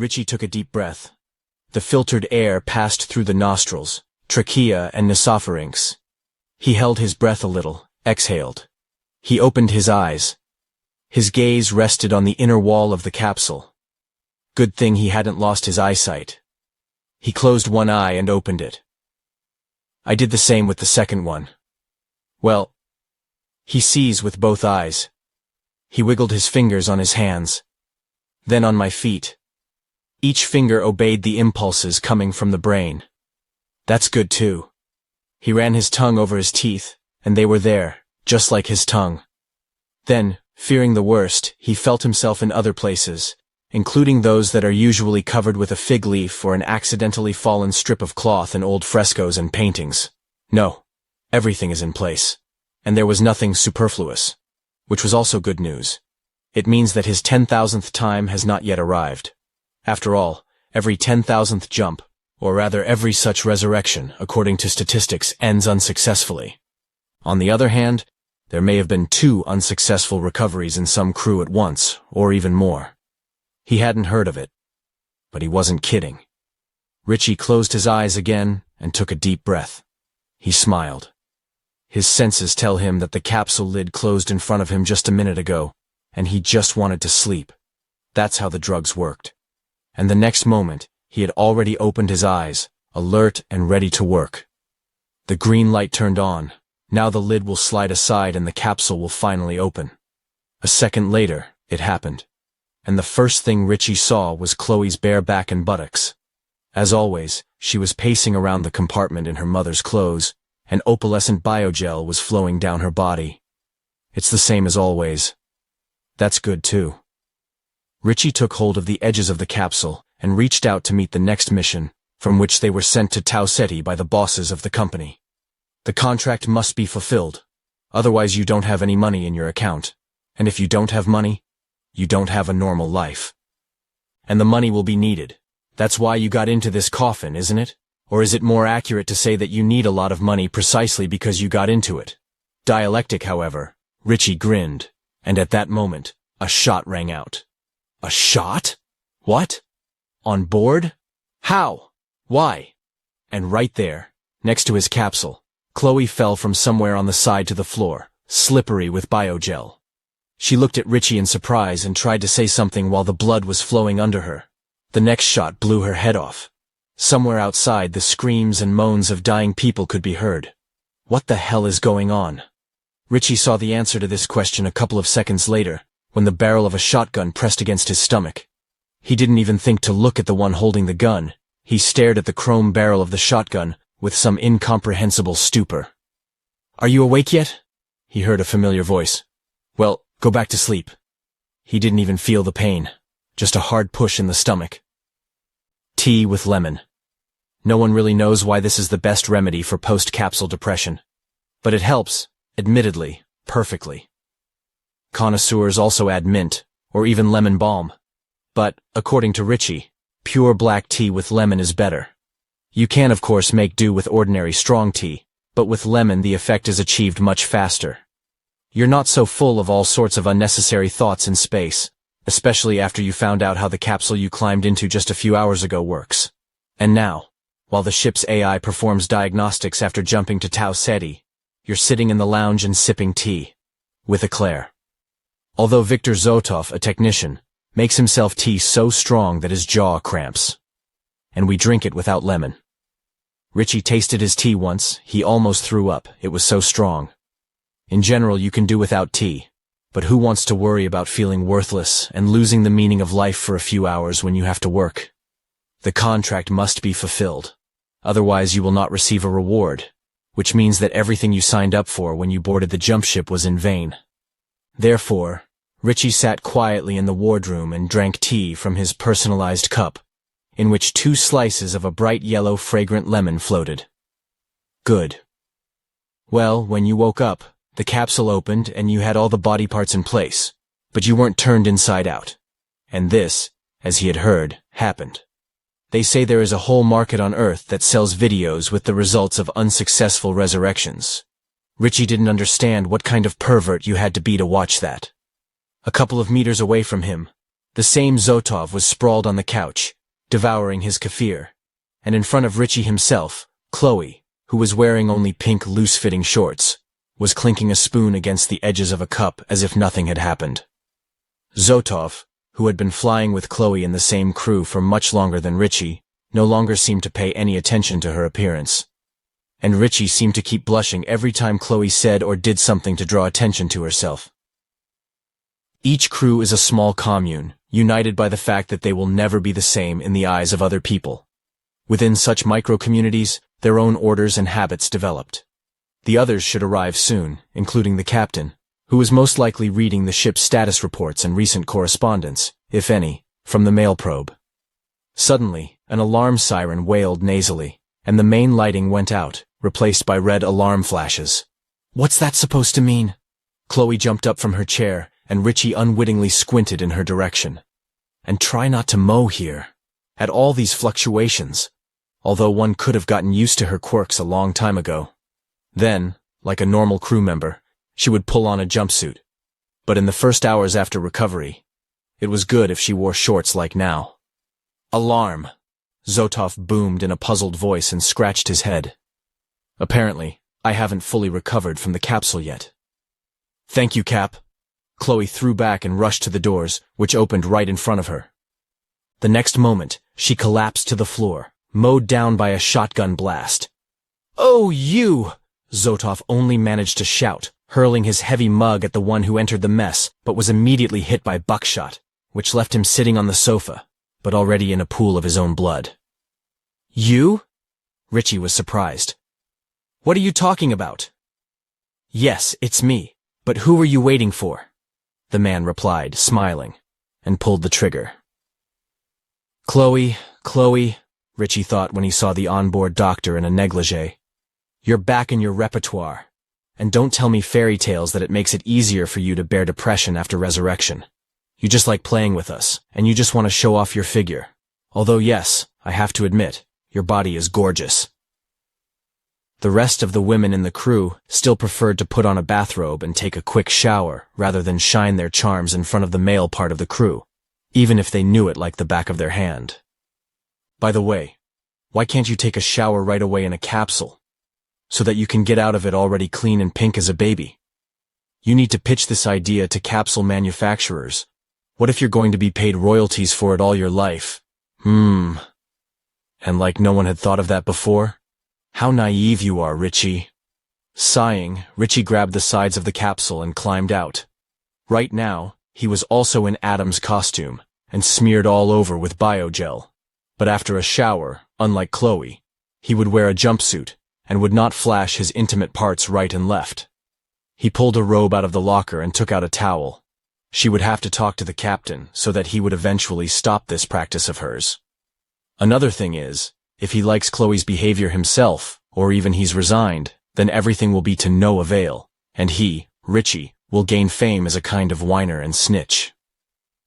Richie took a deep breath. The filtered air passed through the nostrils, trachea and nasopharynx. He held his breath a little, exhaled. He opened his eyes. His gaze rested on the inner wall of the capsule. Good thing he hadn't lost his eyesight. He closed one eye and opened it. I did the same with the second one. Well, he sees with both eyes. He wiggled his fingers on his hands. Then on my feet. Each finger obeyed the impulses coming from the brain. That's good too. He ran his tongue over his teeth, and they were there, just like his tongue. Then, fearing the worst, he felt himself in other places, including those that are usually covered with a fig leaf or an accidentally fallen strip of cloth in old frescoes and paintings. No, everything is in place, and there was nothing superfluous, which was also good news. It means that his 10,000th time has not yet arrived. After all, every 10,000th jump, or rather every such resurrection, according to statistics, ends unsuccessfully. On the other hand, there may have been 2 unsuccessful recoveries in some crew at once, or even more. He hadn't heard of it, but he wasn't kidding. Richie closed his eyes again and took a deep breath. He smiled. His senses tell him that the capsule lid closed in front of him just a minute ago, and he just wanted to sleep. That's how the drugs worked. And the next moment, he had already opened his eyes, alert and ready to work. The green light turned on. Now the lid will slide aside and the capsule will finally open. A second later, it happened. And the first thing Richie saw was Chloe's bare back and buttocks. As always, she was pacing around the compartment in her mother's clothes, and opalescent biogel was flowing down her body. It's the same as always. That's good too. Richie took hold of the edges of the capsule and reached out to meet the next mission, from which they were sent to Tau Ceti by the bosses of the company. The contract must be fulfilled, otherwise you don't have any money in your account, and if you don't have money, you don't have a normal life. And the money will be needed. That's why you got into this coffin, isn't it? Or is it more accurate to say that you need a lot of money precisely because you got into it? Dialectic, however. Richie grinned, and at that moment, a shot rang out. A shot? What? On board? How? Why? And right there, next to his capsule, Chloe fell from somewhere on the side to the floor, slippery with biogel. She looked at Richie in surprise and tried to say something while the blood was flowing under her. The next shot blew her head off. Somewhere outside, the screams and moans of dying people could be heard. What the hell is going on? Richie saw the answer to this question a couple of seconds later, when the barrel of a shotgun pressed against his stomach. He didn't even think to look at the one holding the gun. He stared at the chrome barrel of the shotgun with some incomprehensible stupor. "Are you awake yet?" he heard a familiar voice. "Well, go back to sleep." He didn't even feel the pain, just a hard push in the stomach. Tea with lemon. No one really knows why this is the best remedy for post-capsule depression. But it helps, admittedly, perfectly. Connoisseurs also add mint, or even lemon balm. But, according to Richie, pure black tea with lemon is better. You can, of course, make do with ordinary strong tea, but with lemon the effect is achieved much faster. You're not so full of all sorts of unnecessary thoughts in space, especially after you found out how the capsule you climbed into just a few hours ago works. And now, while the ship's AI performs diagnostics after jumping to Tau Ceti, you're sitting in the lounge and sipping tea. With eclair. Although Victor Zotov, a technician, makes himself tea so strong that his jaw cramps. And we drink it without lemon. Richie tasted his tea once, he almost threw up, it was so strong. In general, you can do without tea, but who wants to worry about feeling worthless and losing the meaning of life for a few hours when you have to work? The contract must be fulfilled. Otherwise you will not receive a reward, which means that everything you signed up for when you boarded the jump ship was in vain. Therefore, Richie sat quietly in the wardroom and drank tea from his personalized cup, in which 2 slices of a bright yellow fragrant lemon floated. Good. Well, when you woke up, the capsule opened and you had all the body parts in place, but you weren't turned inside out. And this, as he had heard, happened. They say there is a whole market on Earth that sells videos with the results of unsuccessful resurrections. Richie didn't understand what kind of pervert you had to be to watch that. A couple of meters away from him, the The same Zotov was sprawled on the couch, devouring his kefir, and in front of Richie himself, Chloe, who was wearing only pink loose-fitting shorts, was clinking a spoon against the edges of a cup as if nothing had happened. Zotov, who had been flying with Chloe in the same crew for much longer than Richie, no longer seemed to pay any attention to her appearance. And Richie seemed to keep blushing every time Chloe said or did something to draw attention to herself. Each crew is a small commune, united by the fact that they will never be the same in the eyes of other people. Within such micro-communities, their own orders and habits developed. The others should arrive soon, including the captain, who was most likely reading the ship's status reports and recent correspondence, if any, from the mail probe. Suddenly, an alarm siren wailed nasally, and the main lighting went out, replaced by red alarm flashes. "What's that supposed to mean?" Chloe jumped up from her chair, and Richie unwittingly squinted in her direction. And try not to mow here. At all these fluctuations. Although one could have gotten used to her quirks a long time ago. Then, like a normal crew member, she would pull on a jumpsuit. But in the first hours after recovery, it was good if she wore shorts like now. "Alarm!" Zotov boomed in a puzzled voice and scratched his head. "Apparently, I haven't fully recovered from the capsule yet." "Thank you, Cap." Chloe threw back and rushed to the doors, which opened right in front of her. The next moment, she collapsed to the floor, mowed down by a shotgun blast. "Oh, you!" Zotov only managed to shout, hurling his heavy mug at the one who entered the mess, but was immediately hit by buckshot, which left him sitting on the sofa, but already in a pool of his own blood. "You?" Richie was surprised. "What are you talking about?" "Yes, it's me, but who are you waiting for?" the man replied, smiling, and pulled the trigger. Chloe, Richie thought when he saw the onboard doctor in a negligee. "You're back in your repertoire. And don't tell me fairy tales that it makes it easier for you to bear depression after resurrection. You just like playing with us, and you just want to show off your figure. Although yes, I have to admit, your body is gorgeous." The rest of the women in the crew still preferred to put on a bathrobe and take a quick shower rather than shine their charms in front of the male part of the crew, even if they knew it like the back of their hand. "By the way, why can't you take a shower right away in a capsule, so that you can get out of it already clean and pink as a baby? You need to pitch this idea to capsule manufacturers. What if you're going to be paid royalties for it all your life? And like no one had thought of that before? How naive you are, Richie." Sighing, Richie grabbed the sides of the capsule and climbed out. Right now, he was also in Adam's costume, and smeared all over with biogel. But after a shower, unlike Chloe, he would wear a jumpsuit, and would not flash his intimate parts right and left. He pulled a robe out of the locker and took out a towel. She would have to talk to the captain so that he would eventually stop this practice of hers. Another thing is, if he likes Chloe's behavior himself, or even he's resigned, then everything will be to no avail, and he, Richie, will gain fame as a kind of whiner and snitch.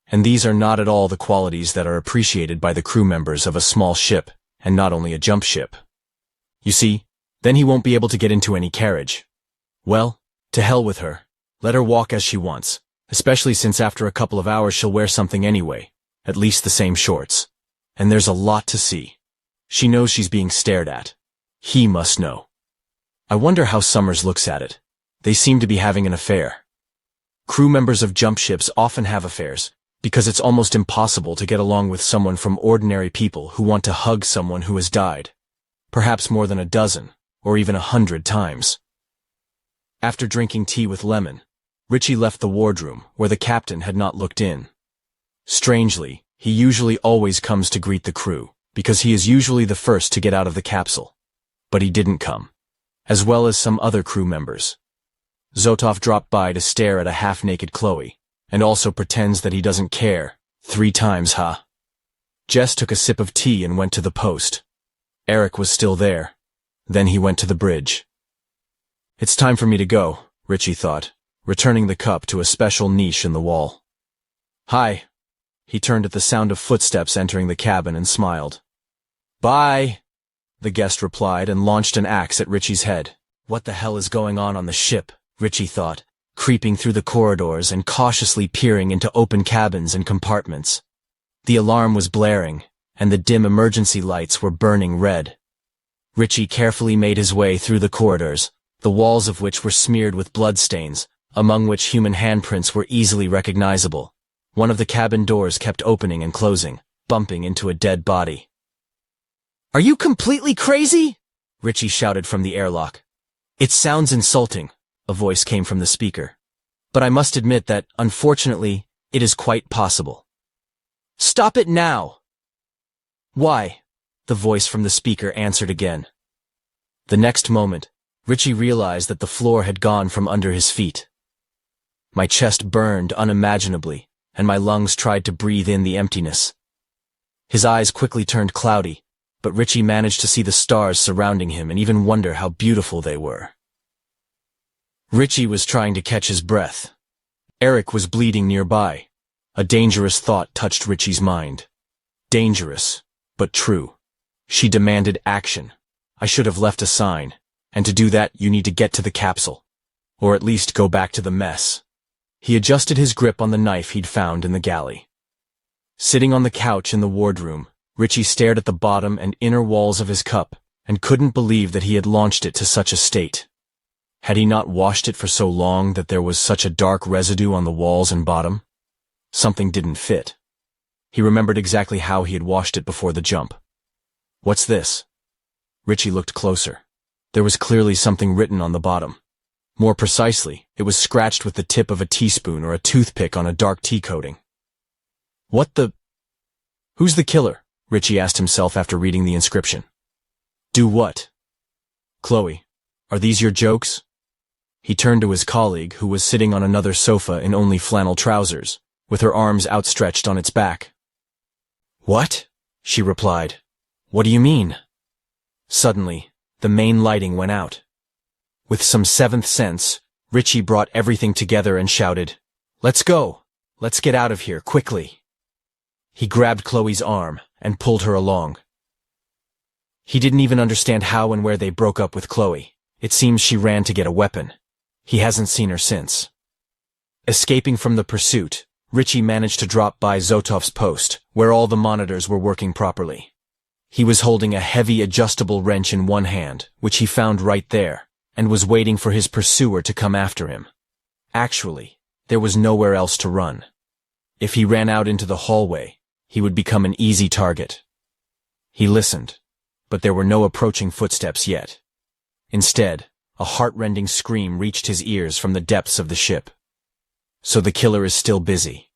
And these are not at all the qualities that are appreciated by the crew members of a small ship, and not only a jump ship. You see, then he won't be able to get into any carriage. Well, to hell with her. Let her walk as she wants, especially since after a couple of hours she'll wear something anyway, at least the same shorts. And there's a lot to see. She knows she's being stared at. He must know. I wonder how Summers looks at it. They seem to be having an affair. Crew members of jump ships often have affairs, because it's almost impossible to get along with someone from ordinary people who want to hug someone who has died. Perhaps more than a dozen, or even 100 times. After drinking tea with lemon, Richie left the wardroom, where the captain had not looked in. Strangely, he usually always comes to greet the crew, because he is usually the first to get out of the capsule. But he didn't come, as well as some other crew members. Zotov dropped by to stare at a half-naked Chloe, and also pretends that he doesn't care, 3 times, huh? Jess took a sip of tea and went to the post. Eric was still there. Then he went to the bridge. It's time for me to go, Richie thought, returning the cup to a special niche in the wall. Hi. He turned at the sound of footsteps entering the cabin and smiled. Bye, the guest replied and launched an axe at Richie's head. What the hell is going on the ship? Richie thought, creeping through the corridors and cautiously peering into open cabins and compartments. The alarm was blaring, and the dim emergency lights were burning red. Richie carefully made his way through the corridors, the walls of which were smeared with bloodstains, among which human handprints were easily recognizable. One of the cabin doors kept opening and closing, bumping into a dead body. "Are you completely crazy?" Richie shouted from the airlock. "It sounds insulting," a voice came from the speaker. "But I must admit that, unfortunately, it is quite possible." "Stop it now!" "Why?" the voice from the speaker answered again. The next moment, Richie realized that the floor had gone from under his feet. My chest burned unimaginably, and my lungs tried to breathe in the emptiness. His eyes quickly turned cloudy, but Richie managed to see the stars surrounding him and even wonder how beautiful they were. Richie was trying to catch his breath. Eric was bleeding nearby. A dangerous thought touched Richie's mind. Dangerous, but true. She demanded action. I should have left a sign, and to do that you need to get to the capsule. Or at least go back to the mess. He adjusted his grip on the knife he'd found in the galley. Sitting on the couch in the wardroom, Richie stared at the bottom and inner walls of his cup, and couldn't believe that he had launched it to such a state. Had he not washed it for so long that there was such a dark residue on the walls and bottom? Something didn't fit. He remembered exactly how he had washed it before the jump. "What's this?" Richie looked closer. There was clearly something written on the bottom. More precisely, it was scratched with the tip of a teaspoon or a toothpick on a dark tea coating. "What the—" "Who's the killer?" Richie asked himself after reading the inscription. "Do what?" "Chloe, are these your jokes?" He turned to his colleague, who was sitting on another sofa in only flannel trousers, with her arms outstretched on its back. "What?" she replied. "What do you mean?" Suddenly, the main lighting went out. With some seventh sense, Richie brought everything together and shouted, "Let's go! Let's get out of here, quickly!" He grabbed Chloe's arm and pulled her along. He didn't even understand how and where they broke up with Chloe. It seems she ran to get a weapon. He hasn't seen her since. Escaping from the pursuit, Richie managed to drop by Zotov's post, where all the monitors were working properly. He was holding a heavy adjustable wrench in one hand, which he found right there, and was waiting for his pursuer to come after him. Actually, there was nowhere else to run. If he ran out into the hallway, he would become an easy target. He listened, but there were no approaching footsteps yet. Instead, a heart-rending scream reached his ears from the depths of the ship. So the killer is still busy.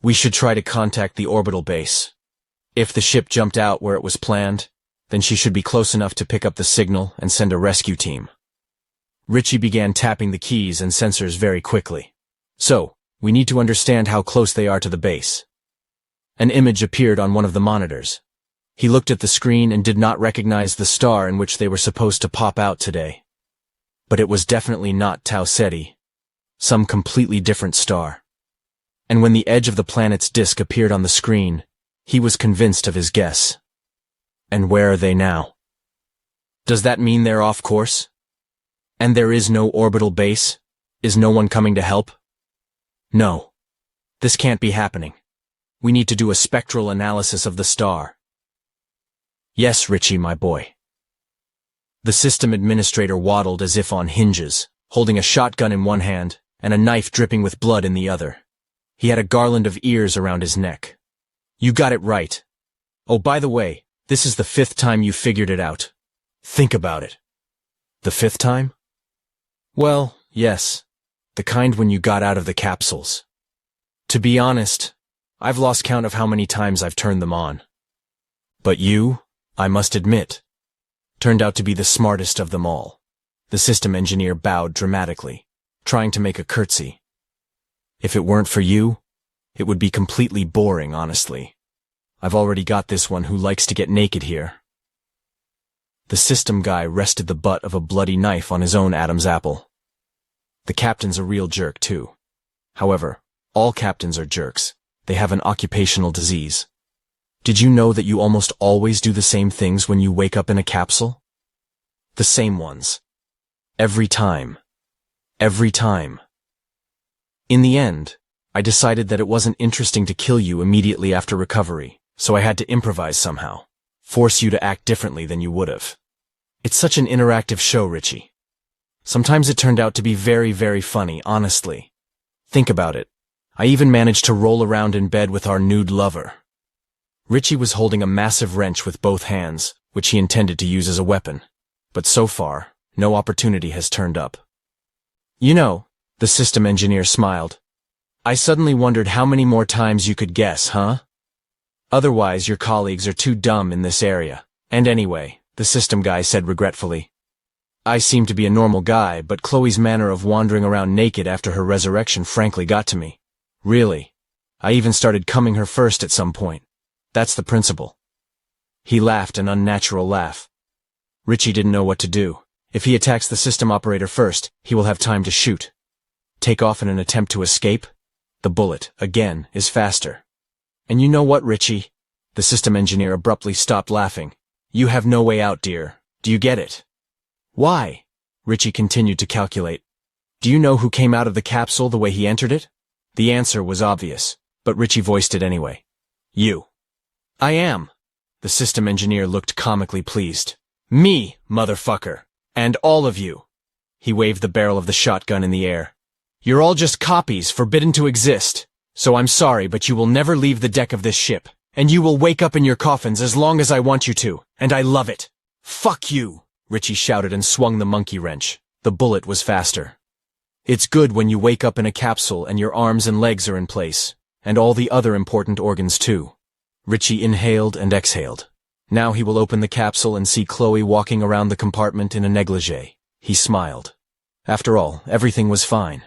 We should try to contact the orbital base. If the ship jumped out where it was planned, then she should be close enough to pick up the signal and send a rescue team. Richie began tapping the keys and sensors very quickly. So, we need to understand how close they are to the base. An image appeared on one of the monitors. He looked at the screen and did not recognize the star in which they were supposed to pop out today. But it was definitely not Tau Ceti. Some completely different star. And when the edge of the planet's disk appeared on the screen, he was convinced of his guess. And where are they now? Does that mean they're off course? And there is no orbital base? Is no one coming to help? No. This can't be happening. We need to do a spectral analysis of the star. Yes, Richie, my boy. The system administrator waddled as if on hinges, holding a shotgun in one hand and a knife dripping with blood in the other. He had a garland of ears around his neck. You got it right. Oh, by the way, this is the 5th time you figured it out. Think about it. The 5th time? Well, yes. The kind when you got out of the capsules. To be honest, I've lost count of how many times I've turned them on. But you, I must admit, turned out to be the smartest of them all. The system engineer bowed dramatically, trying to make a curtsy. If it weren't for you, it would be completely boring, honestly. I've already got this one who likes to get naked here. The system guy rested the butt of a bloody knife on his own Adam's apple. The captain's a real jerk, too. However, all captains are jerks. They have an occupational disease. Did you know that you almost always do the same things when you wake up in a capsule? The same ones. Every time. Every time. In the end, I decided that it wasn't interesting to kill you immediately after recovery, so I had to improvise somehow. Force you to act differently than you would have. It's such an interactive show, Richie. Sometimes it turned out to be very, very funny, honestly. Think about it. I even managed to roll around in bed with our nude lover. Richie was holding a massive wrench with both hands, which he intended to use as a weapon. But so far, no opportunity has turned up. You know, the system engineer smiled. I suddenly wondered how many more times you could guess, huh? Otherwise, your colleagues are too dumb in this area. And anyway, the system guy said regretfully. I seem to be a normal guy, but Chloe's manner of wandering around naked after her resurrection frankly got to me. Really. I even started coming her first at some point. That's the principle. He laughed an unnatural laugh. Richie didn't know what to do. If he attacks the system operator first, he will have time to shoot. Take off in an attempt to escape? The bullet, again, is faster. And you know what, Richie? The system engineer abruptly stopped laughing. You have no way out, dear. Do you get it? Why? Richie continued to calculate. Do you know who came out of the capsule the way he entered it? The answer was obvious, but Richie voiced it anyway. You. I am. The system engineer looked comically pleased. Me, motherfucker. And all of you. He waved the barrel of the shotgun in the air. You're all just copies, forbidden to exist. So I'm sorry, but you will never leave the deck of this ship, and you will wake up in your coffins as long as I want you to, and I love it. Fuck you, Richie shouted and swung the monkey wrench. The bullet was faster. It's good when you wake up in a capsule and your arms and legs are in place, and all the other important organs too. Richie inhaled and exhaled. Now he will open the capsule and see Chloe walking around the compartment in a negligee. He smiled. After all, everything was fine.